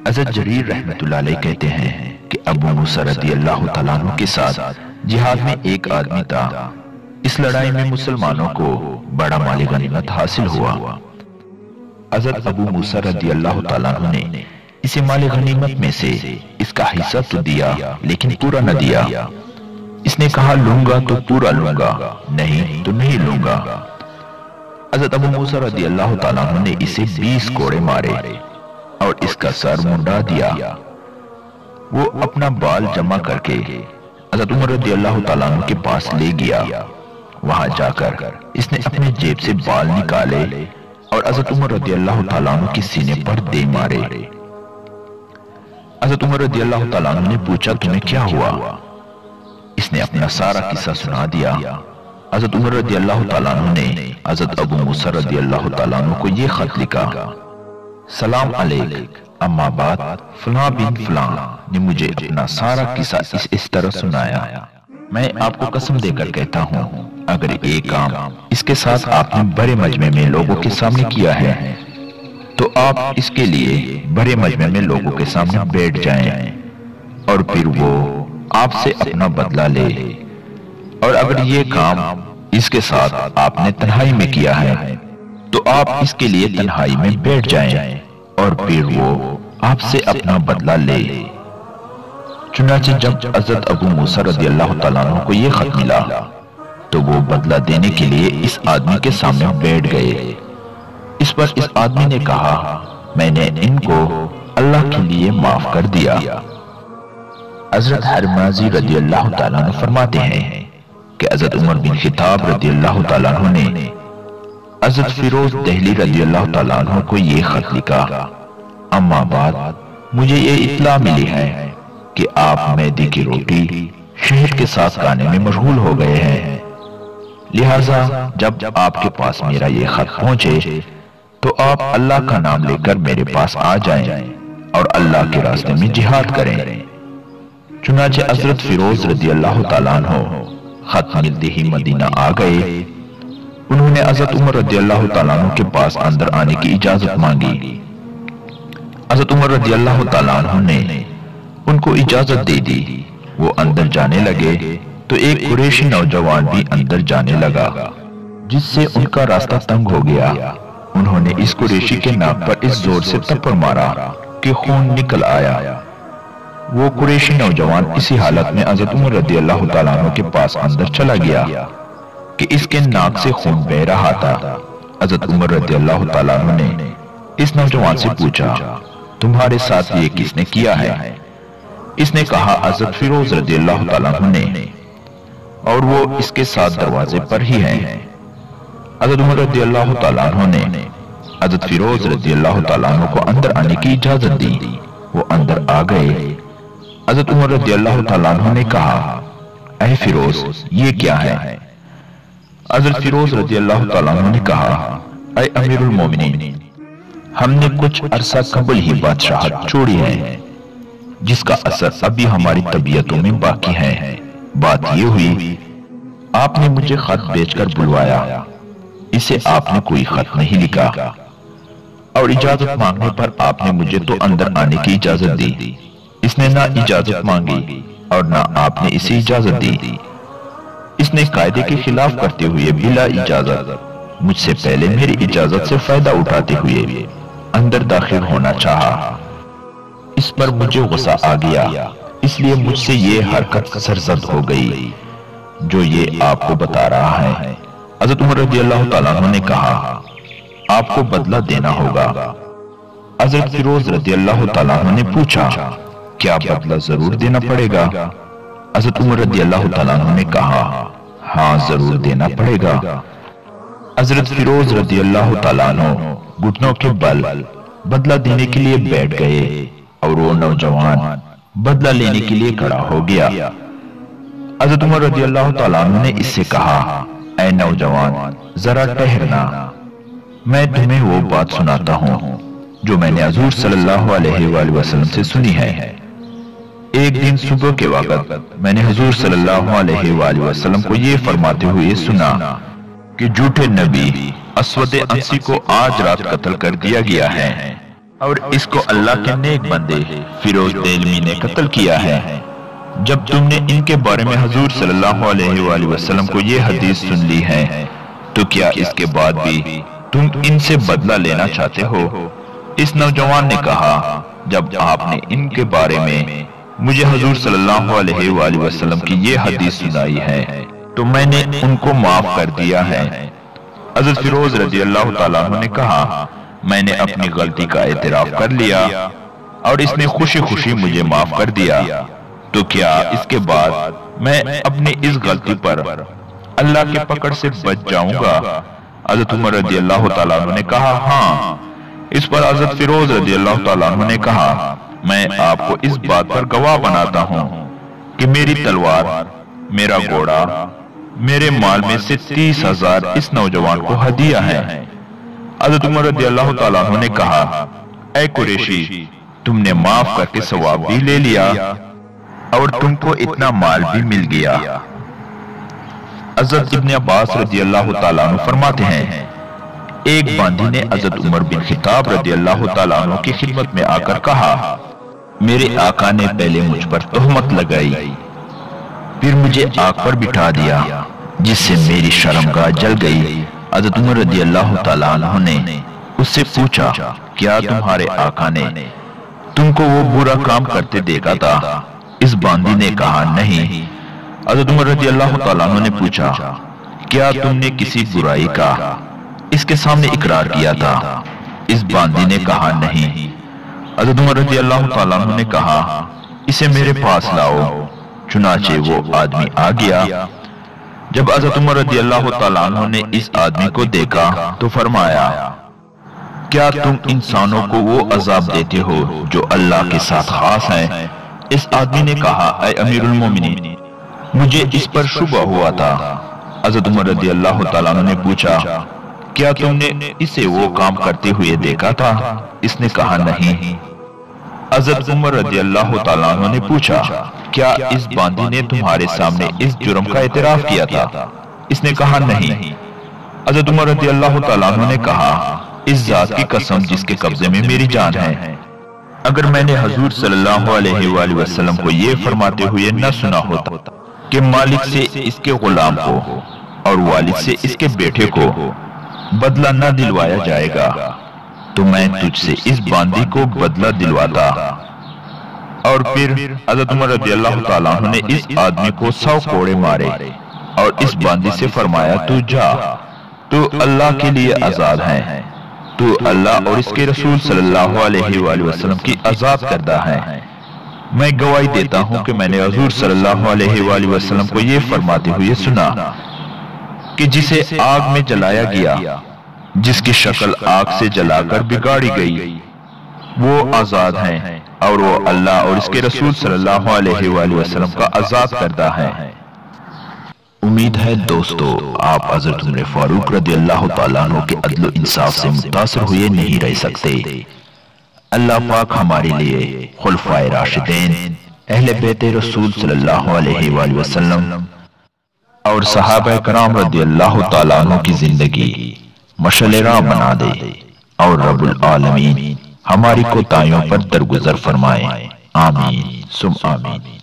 حضرت جریر رحمت اللہ علیہ کہتے ہیں کہ ابو موسیٰ رضی اللہ تعالیٰ عنہ کے ساتھ جہاد میں ایک آدمی تھا۔ اس لڑائی میں مسلمانوں کو بڑا مال غنیمت حاصل ہوا۔ حضرت ابو موسیٰ رضی اللہ تعالیٰ عنہ نے اسے مال غنیمت میں سے اس کا حصہ تو دیا لیکن پورا نہ دیا۔ اس نے کہا لوں گا تو پورا لوں گا، نہیں تو نہیں لوں گا۔ حضرت ابو موسیٰ رضی اللہ تعالیٰ عنہ نے اسے 20 کوڑے مارے اور اس کا سر منڈا دیا۔ وہ اپنا بال جمع کر کے حضرت عمر رضی اللہ تعالیٰ عنہ کے پاس لے گیا۔ وہاں جا کر اس نے اپنے جیب سے بال نکالے اور حضرت عمر رضی اللہ تعالیٰ عنہ کے سینے پر دے مارے۔ حضرت عمر رضی اللہ تعالیٰ عنہ نے پوچھا تمہیں کیا ہوا؟ اس نے اپنا سارا قصہ سنا دیا۔ حضرت عمر رضی اللہ تعالیٰ عنہ نے حضرت ابو موسیٰ رضی اللہ تعالیٰ عنہ کو یہ خط لکھا، سلام علیک، اما بعد فلاں بن فلاں نے مجھے اپنا سارا قصہ اس طرح سنایا۔ میں آپ کو قسم دے کر کہتا ہوں اگر ایک کام اس کے ساتھ آپ نے بڑے مجمع میں لوگوں کے سامنے کیا ہے تو آپ اس کے لیے بڑے مجمع میں لوگوں کے سامنے بیٹھ جائیں اور پھر وہ آپ سے اپنا بدلہ لے، اور اگر یہ کام اس کے ساتھ آپ نے تنہائی میں کیا ہے تو آپ اس کے لیے تنہائی میں بیٹھ جائیں اور پھر وہ آپ سے اپنا بدلہ لے۔ چنانچہ جب حضرت ابو موسیٰ رضی اللہ تعالیٰ عنہ کو یہ خط ملا تو وہ بدلہ دینے کے لیے اس آدمی کے سامنے بیٹھ گئے۔ اس پر اس آدمی نے کہا میں نے ان کو اللہ کے لیے معاف کر دیا۔ حضرت حرمازی رضی اللہ تعالیٰ عنہ فرماتے ہیں کہ حضرت عمر بن خطاب رضی اللہ تعالیٰ عنہ نے حضرت فیروز دہلی رضی اللہ تعالیٰ عنہ کو یہ خط لکھا، اما بعد مجھے یہ اطلاع ملی ہے کہ آپ میدے کی روٹی شہد کے ساتھ کھانے میں مشغول ہو گئے ہیں، لہٰذا جب آپ کے پاس میرا یہ خط پہنچے تو آپ اللہ کا نام لے کر میرے پاس آ جائیں اور اللہ کے راستے میں جہاد کریں۔ چنانچہ حضرت فیروز رضی اللہ تعالیٰ عنہ خط ملتے ہی مدینہ آ گئے۔ انہوں نے حضرت عمر رضی اللہ تعالیٰ عنہ کے پاس اندر آنے کی اجازت مانگی۔ حضرت عمر رضی اللہ تعالیٰ عنہ نے ان کو اجازت دے دی۔ وہ اندر جانے لگے تو ایک قریشی نوجوان بھی اندر جانے لگا جس سے ان کا راستہ تنگ ہو گیا۔ انہوں نے اس قریشی کے ناک پر اس زور سے تھپڑ مارا کہ خون نکل آیا۔ وہ قریشی نوجوان اسی حالت میں حضرت عمر رضی اللہ تعالیٰ عنہ کے پاس اندر چلا گیا کہ اس کے ناک سے خون بہہ رہا تھا۔ حضرت عمر رضی اللہ تعالیٰ عنہ نے اس نوجوان سے پوچھا تمہارے ساتھ یہ کس نے کیا ہے؟ اس نے کہا حضرت فیروز رضی اللہ تعالیٰ عنہ نے، اور وہ اس کے ساتھ دروازے پر ہی ہیں۔ حضرت عمر رضی اللہ تعالیٰ عنہ نے حضرت فیروز رضی اللہ تعالیٰ عنہ کو اندر آنے کی اجازت دی۔ وہ اندر آ گئے۔ حضرت عمر رضی اللہ تعالیٰ عنہ نے کہا اے فیروز یہ کیا ہے؟ حضرت فیروز رضی اللہ تعالیٰ عنہ نے کہا اے امیر المومنین، ہم نے کچھ عرصہ قبل ہی بادشاہت چھوڑی ہے جس کا اثر ابھی ہماری طبیعتوں میں باقی ہے۔ بات یہ ہوئی آپ نے مجھے خط بیچ کر بلوایا، اسے آپ نے کوئی خط نہیں لکھا، اور اجازت مانگنے پر آپ نے مجھے تو اندر آنے کی اجازت دی۔ اس نے نہ اجازت مانگی اور نہ آپ نے اسے اجازت دی۔ اس نے قاعدے کے خلاف کرتے ہوئے بلا اجازت مجھ سے پہلے میری اجازت سے فائدہ اٹھاتے ہوئے اندر داخل ہونا چاہا۔ اس پر مجھے غصہ آ گیا، اس لیے مجھ سے یہ حرکت سرزد ہو گئی جو یہ آپ کو بتا رہا ہے۔ حضرت عمر رضی اللہ تعالیٰ عنہ نے کہا آپ کو بدلہ دینا ہوگا۔ حضرت فیروز رضی اللہ تعالیٰ عنہ نے پوچھا کیا بدلہ ضرور دینا پڑے گا؟ حضرت عمر رضی اللہ تعالیٰ عنہ نے کہا ہاں ضرور دینا پڑے گا۔ حضرت فیروز رضی اللہ تعالیٰ عنہ گھٹنوں کے بل بدلہ دینے کے لیے بیٹھ گئے اور وہ نوجوان بدلہ لینے کے لیے کھڑا ہو گیا۔ حضرت عمر رضی اللہ تعالیٰ عنہ نے اس سے کہا اے نوجوان ذرا ٹہرنا، میں تمہیں وہ بات سناتا ہوں جو میں نے حضور صلی اللہ علیہ وآلہ وسلم سے سنی ہے۔ ایک دن صبح کے وقت میں نے حضور صلی اللہ علیہ وآلہ وسلم کو یہ فرماتے ہوئے سنا کہ جھوٹے نبی اسود انسی کو آج رات قتل کر دیا گیا ہے اور اس کو اللہ کے نیک بندے فیروز دیلمی نے قتل کیا ہے۔ جب تم نے ان کے بارے میں حضور صلی اللہ علیہ وآلہ وسلم کو یہ حدیث سن لی ہے تو کیا اس کے بعد بھی تم ان سے بدلہ لینا چاہتے ہو؟ اس نوجوان نے کہا، جب آپ نے ان کے بارے میں مجھے حضور صلی اللہ علیہ وآلہ وسلم کی یہ حدیث سنائی ہے تو میں نے ان کو معاف کر دیا ہے۔ حضرت فیروز رضی اللہ تعالیٰ عنہ نے کہا، میں نے اپنی غلطی کا اعتراف کر لیا اور اس نے خوشی خوشی مجھے معاف کر دیا، تو کیا اس کے بعد میں اپنی اس غلطی پر اللہ کے پکڑ سے بچ جاؤں گا؟ حضرت عمر رضی اللہ تعالیٰ عنہ نے کہا، ہاں۔ اس پر حضرت فیروز رضی اللہ تعالیٰ عنہ نے کہا، میں آپ کو اس بات پر گواہ بناتا ہوں کہ میری تلوار، میرا گھوڑا، میرے مال میں سے 30,000 اس نوجوان کو ہدیہ ہے۔ حضرت عمر رضی اللہ تعالیٰ عنہ نے کہا، اے قریشی، تم نے معاف کر کے ثواب بھی لے لیا اور تم کو اتنا مال بھی مل گیا۔ حضرت ابن عباس رضی اللہ تعالیٰ عنہ فرماتے ہیں، ایک باندی نے حضرت عمر بن خطاب رضی اللہ تعالیٰ عنہ کی خدمت میں آ کر کہا، میرے آقا نے پہلے مجھ پر تہمت لگائی، پھر مجھے آگ پر بٹھا دیا جس سے میری شرمگاہ جل گئی۔ حضرت عمر رضی اللہ تعالیٰ عنہ نے اس سے پوچھا، کیا تمہارے آقا نے تم کو وہ برا کام کرتے دیکھا تھا؟ اس باندی نے کہا، نہیں۔ حضرت عمر رضی اللہ تعالیٰ عنہ نے پوچھا، کیا تم نے کسی برائی کا اس کے سامنے اقرار کیا تھا؟ اس باندی نے کہا، نہیں۔ حضرت عمر رضی اللہ تعالیٰ عنہ نے کہا، اسے میرے پاس لاؤ۔ چنانچہ وہ آدمی آ گیا۔ جب حضرت عمر رضی اللہ تعالیٰ عنہ نے اس آدمی کو دیکھا تو فرمایا، کیا تم انسانوں کو وہ عذاب دیتے ہو جو اللہ کے ساتھ خاص ہیں؟ اس آدمی نے کہا، اے امیر المومنین، مجھے اس پر شبہ ہوا تھا۔ حضرت عمر رضی اللہ تعالیٰ عنہ نے پوچھا، کیا تم نے اسے وہ کام کرتے ہوئے دیکھا تھا؟ اس نے کہا، نہیں۔ حضرت عمر رضی اللہ تعالیٰ عنہ نے پوچھا، کیا اس باندی نے تمہارے سامنے اس جرم کا اعتراف کیا تھا؟ اس نے کہا، نہیں۔ حضرت عمر رضی اللہ تعالیٰ عنہ نے کہا، اس ذات کی قسم جس کے قبضے میں میری جان ہے، اگر میں نے حضور صلی اللہ علیہ وآلہ وسلم کو یہ فرماتے ہوئے نہ سنا ہوتا کہ مالک سے اس کے غلام کو اور والد سے اس کے بیٹے کو بدلہ نہ دلوایا جائے گا تو میں تجھ سے اس باندی کو بدلہ دلواتا۔ اور پھر حضرت عمر رضی اللہ تعالیٰ عنہ نے اس آدمی کو 100 کوڑے مارے اور اس باندی سے فرمایا، تو جا، تو اللہ کے لیے آزاد ہے، تو اللہ اور اس کے رسول صلی اللہ علیہ وآلہ وسلم کی آزاد کردہ ہے۔ میں گواہی دیتا ہوں کہ میں نے حضور صلی اللہ علیہ وآلہ وسلم کو یہ فرماتے ہوئے سنا کہ جسے آگ میں جلایا گیا، جس کی شکل آگ سے جلا کر بگاڑی گئی، وہ آزاد ہیں اور وہ اللہ اور اس کے رسول صلی اللہ علیہ وآلہ وسلم کا آزاد کردہ ہے۔ امید ہے دوستو آپ حضرت عمر فاروق رضی اللہ تعالیٰ عنہ کے عدل و انصاف سے متاثر ہوئے نہیں رہ سکتے۔ اللہ پاک ہمارے لیے خلفائے راشدین، اہل بیت رسول صلی اللہ علیہ وآلہ وسلم اور صحابہ کرام رضی اللہ تعالیٰ عنہ کی زندگی مشعل راہ بنا دے اور رب العالمین ہماری کوتاہیوں پر درگزر فرمائے۔ آمین ثم آمین۔